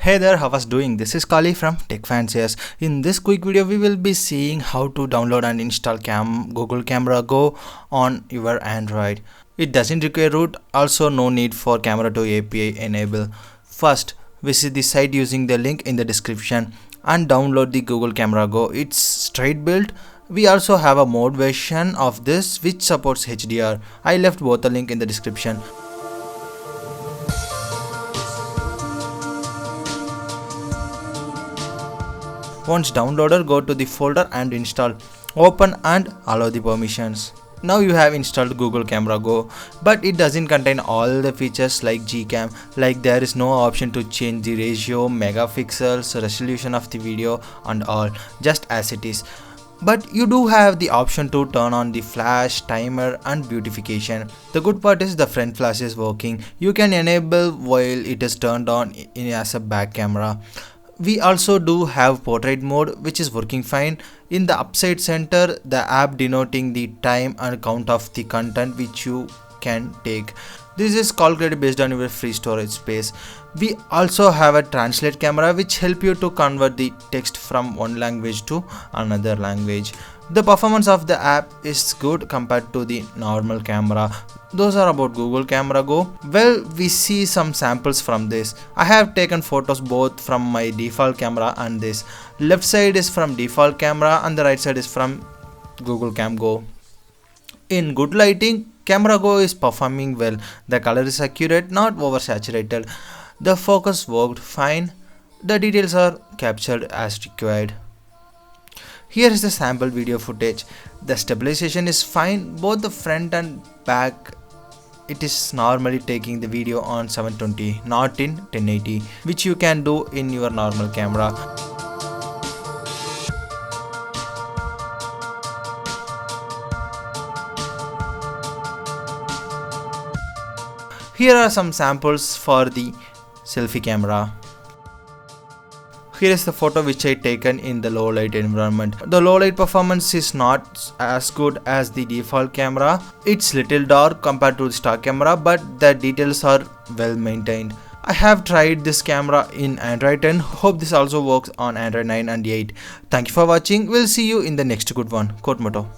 Hey there, how was doing? This is Kali from Tech Fanciers. In this quick video, we will be seeing how to download and install Google Camera Go on your Android. It doesn't require root, also no need for camera to API enable. First, visit the site using the link in the description and download the Google Camera Go. It's straight built. We also have a mode version of this which supports HDR. I left both the link in the description. Once downloaded, go to the folder and install. Open and allow the permissions. Now you have installed Google Camera Go, but it doesn't contain all the features like Gcam, like there is no option to change the ratio, megapixels, resolution of the video and all, just as it is. But you do have the option to turn on the flash, timer and beautification. The good part is the front flash is working. You can enable while it is turned on as a back camera. We also do have portrait mode which is working fine. In the upside center, the app denoting the time and count of the content which you can take. This is calculated based on your free storage space. We also have a translate camera which help you to convert the text from one language to another language. The performance of the app is good compared to the normal camera. Those are about Google Camera Go. Well, we see some samples from this. I have taken photos both from my default camera and this. Left side is from default camera and the right side is from Google Cam Go. In good lighting, Camera Go is performing well. The color is accurate, not oversaturated. The focus worked fine. The details are captured as required. Here is the sample video footage. The stabilization is fine, both the front and back. It is normally taking the video on 720, not in 1080, which you can do in your normal camera. Here are some samples for the selfie camera. Here is the photo which I taken in the low light environment. The low light performance is not as good as the default camera. It's little dark compared to the stock camera, but the details are well maintained. I have tried this camera in Android 10. Hope this also works on Android 9 and 8. Thank you for watching. We'll see you in the next good one. Quote motto.